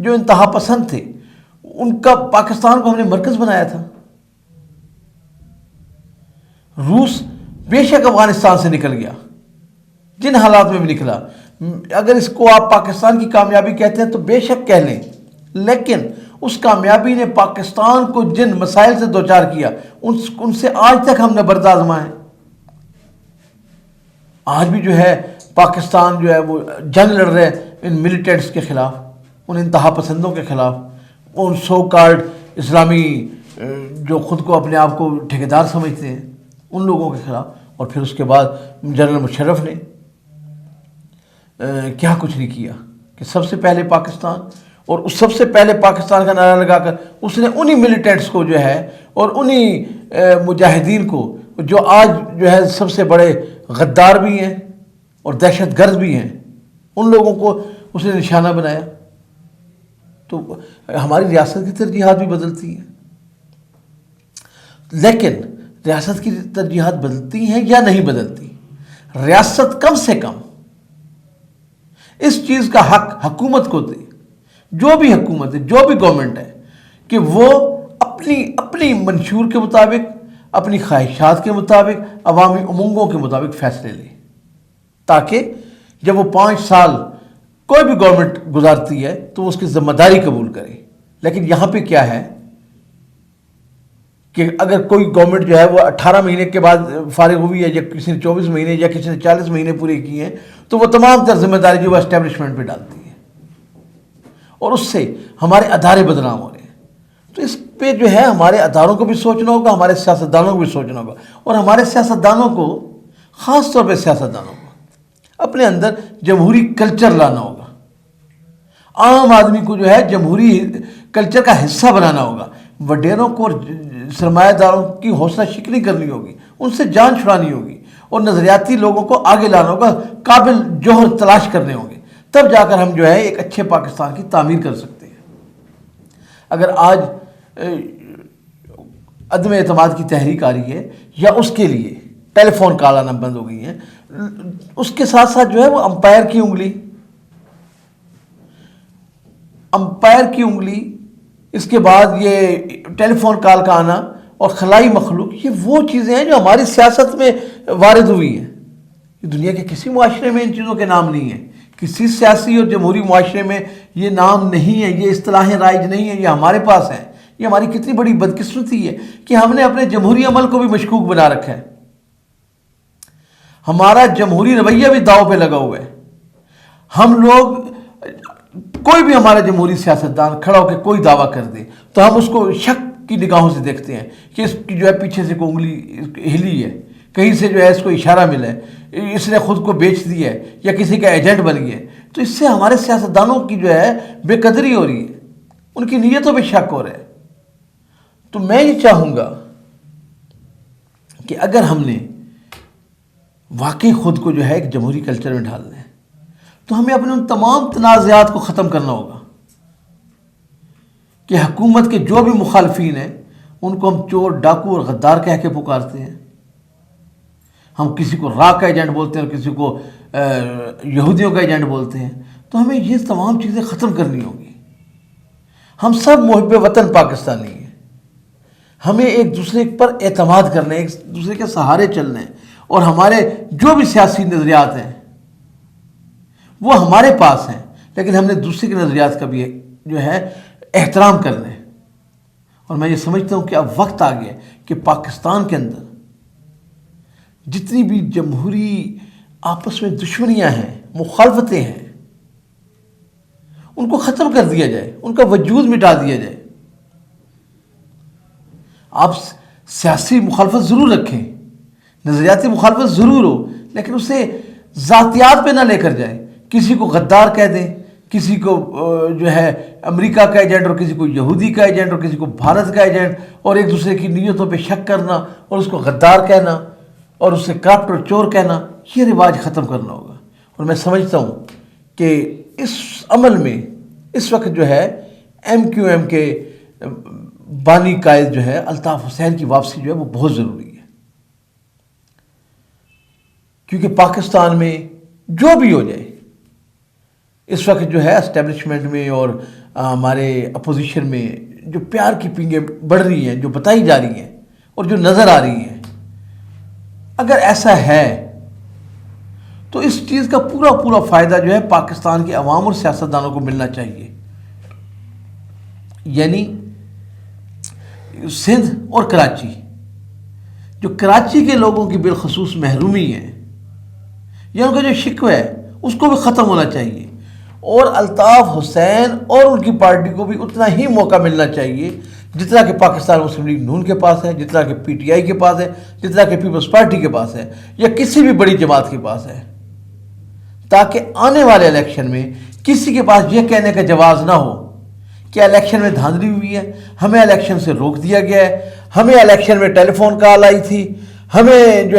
جو انتہا پسند تھے، ان کا پاکستان کو ہم نے مرکز بنایا تھا۔ روس بے شک افغانستان سے نکل گیا، جن حالات میں بھی نکلا، اگر اس کو آپ پاکستان کی کامیابی کہتے ہیں تو بے شک کہہ لیں، لیکن اس کامیابی نے پاکستان کو جن مسائل سے دوچار کیا ان سے آج تک ہم نے برد آزما ہے۔ آج بھی جو ہے پاکستان جو ہے وہ جنگ لڑ رہے ہیں ان ملیٹنٹس کے خلاف، ان انتہا پسندوں کے خلاف، ان سو کالڈ اسلامی جو خود کو اپنے آپ کو ٹھیکیدار سمجھتے ہیں ان لوگوں کے خلاف۔ اور پھر اس کے بعد جنرل مشرف نے کیا کچھ نہیں کیا کہ سب سے پہلے پاکستان، اور اس سب سے پہلے پاکستان کا نعرہ لگا کر اس نے انہی ملیٹنٹس کو جو ہے اور انہی مجاہدین کو جو آج جو ہے سب سے بڑے غدار بھی ہیں اور دہشت گرد بھی ہیں، ان لوگوں کو اس نے نشانہ بنایا۔ تو ہماری ریاست کی ترجیحات بھی بدلتی ہیں، لیکن ریاست کی ترجیحات بدلتی ہیں یا نہیں بدلتی، ریاست کم سے کم اس چیز کا حق حکومت کو دے، جو بھی حکومت ہے، جو بھی گورنمنٹ ہے، کہ وہ اپنی منشور کے مطابق، اپنی خواہشات کے مطابق، عوامی امنگوں کے مطابق فیصلے لے، تاکہ جب وہ 5 سال کوئی بھی گورنمنٹ گزارتی ہے تو وہ اس کی ذمہ داری قبول کرے۔ لیکن یہاں پہ کیا ہے کہ اگر کوئی گورنمنٹ جو ہے وہ 18 مہینے کے بعد فارغ ہوئی ہے، یا کسی نے 24 مہینے یا کسی نے 40 مہینے پورے کیے ہیں، تو وہ تمام تر ذمہ داری جو وہ اسٹیبلشمنٹ پہ ڈالتی ہے، اور اس سے ہمارے ادارے بدنام ہو رہے ہیں۔ تو اس پہ جو ہے ہمارے اداروں کو بھی سوچنا ہوگا، ہمارے سیاستدانوں کو بھی سوچنا ہوگا، اور ہمارے سیاستدانوں کو، خاص طور پہ سیاستدانوں کو، اپنے اندر جمہوری کلچر لانا ہوگا۔ عام آدمی کو جو ہے جمہوری کلچر کا حصہ بنانا ہوگا، وڈیروں کو اور سرمایہ داروں کی حوصلہ شکنی کرنی ہوگی، ان سے جان چھڑانی ہوگی، اور نظریاتی لوگوں کو آگے لانا ہوگا، قابل جوہر تلاش کرنے ہوں گے، تب جا کر ہم جو ہے ایک اچھے پاکستان کی تعمیر کر سکتے ہیں۔ اگر آج عدم اعتماد کی تحریک آ رہی ہے، یا اس کے لیے ٹیلی فون کال آنا بند ہو گئی ہیں، اس کے ساتھ ساتھ جو ہے وہ امپائر کی انگلی، اس کے بعد یہ ٹیلی فون کال کا آنا اور خلائی مخلوق، یہ وہ چیزیں ہیں جو ہماری سیاست میں وارد ہوئی ہیں۔ یہ دنیا کے کسی معاشرے میں ان چیزوں کے نام نہیں ہیں، کسی سیاسی اور جمہوری معاشرے میں یہ نام نہیں ہے، یہ اصطلاحیں رائج نہیں ہیں، یہ ہمارے پاس ہیں۔ یہ ہماری کتنی بڑی بدقسمتی ہے کہ ہم نے اپنے جمہوری عمل کو بھی مشکوک بنا رکھا ہے، ہمارا جمہوری رویہ بھی داؤ پہ لگا ہوا ہے۔ ہم لوگ، کوئی بھی ہمارا جمہوری سیاستدان کھڑا ہو کے کوئی دعویٰ کر دے تو ہم اس کو شک کی نگاہوں سے دیکھتے ہیں کہ اس کی جو ہے پیچھے سے کوئی انگلی ہلی ہے، کہیں سے جو ہے اس کو اشارہ ملا ہے، اس نے خود کو بیچ دیا ہے، یا کسی کا ایجنٹ بن گیا ہے۔ تو اس سے ہمارے سیاستدانوں کی جو ہے بے قدری ہو رہی ہے، ان کی نیتوں پہ شک ہو رہا ہے۔ تو میں یہ چاہوں گا کہ اگر ہم نے واقعی خود کو جو ہے ایک جمہوری کلچر میں ڈالنا ہے، تو ہمیں اپنے ان تمام تنازعات کو ختم کرنا ہوگا کہ حکومت کے جو بھی مخالفین ہیں ان کو ہم چور، ڈاکو اور غدار کہہ کے پکارتے ہیں، ہم کسی کو را کا ایجنٹ بولتے ہیں اور کسی کو یہودیوں کا ایجنٹ بولتے ہیں۔ تو ہمیں یہ تمام چیزیں ختم کرنی ہوگی۔ ہم سب محب وطن پاکستانی ہیں، ہمیں ایک دوسرے پر اعتماد کرنا ہے، ایک دوسرے کے سہارے چلنا ہے، اور ہمارے جو بھی سیاسی نظریات ہیں وہ ہمارے پاس ہیں، لیکن ہم نے دوسرے کے نظریات کا بھی جو ہے احترام کرنا ہے۔ اور میں یہ سمجھتا ہوں کہ اب وقت آ گیا کہ پاکستان کے اندر جتنی بھی جمہوری آپس میں دشمنیاں ہیں، مخالفتیں ہیں، ان کو ختم کر دیا جائے، ان کا وجود مٹا دیا جائے۔ آپ سیاسی مخالفت ضرور رکھیں، نظریاتی مخالفت ضرور ہو، لیکن اسے ذاتیات پہ نہ لے کر جائیں، کسی کو غدار کہہ دیں، کسی کو جو ہے امریکہ کا ایجنٹ اور کسی کو یہودی کا ایجنٹ اور کسی کو بھارت کا ایجنٹ، اور ایک دوسرے کی نیتوں پہ شک کرنا اور اس کو غدار کہنا اور اسے کرپٹ اور چور کہنا، یہ رواج ختم کرنا ہوگا۔ اور میں سمجھتا ہوں کہ اس عمل میں اس وقت جو ہے ایم کیو ایم کے بانی قائد جو ہے الطاف حسین کی واپسی جو ہے وہ بہت ضروری ہے، کیونکہ پاکستان میں جو بھی ہو جائے اس وقت جو ہے اسٹیبلشمنٹ میں اور ہمارے اپوزیشن میں جو پیار کی پینگیں بڑھ رہی ہیں، جو بتائی جا رہی ہیں اور جو نظر آ رہی ہیں، اگر ایسا ہے تو اس چیز کا پورا فائدہ جو ہے پاکستان کے عوام اور سیاستدانوں کو ملنا چاہیے. یعنی سندھ اور کراچی، جو کراچی کے لوگوں کی بالخصوص محرومی ہے یا ان کا جو شکوہ ہے اس کو بھی ختم ہونا چاہیے، اور الطاف حسین اور ان کی پارٹی کو بھی اتنا ہی موقع ملنا چاہیے جتنا کہ پاکستان مسلم لیگ نون کے پاس ہے، جتنا کہ پی ٹی آئی کے پاس ہے، جتنا کہ پیپلز پارٹی کے پاس ہے، یا کسی بھی بڑی جماعت کے پاس ہے، تاکہ آنے والے الیکشن میں کسی کے پاس یہ کہنے کا جواز نہ ہو کہ الیکشن میں دھاندلی ہوئی ہے، ہمیں الیکشن سے روک دیا گیا ہے، ہمیں الیکشن میں ٹیلی فون کال آئی تھی، ہمیں جو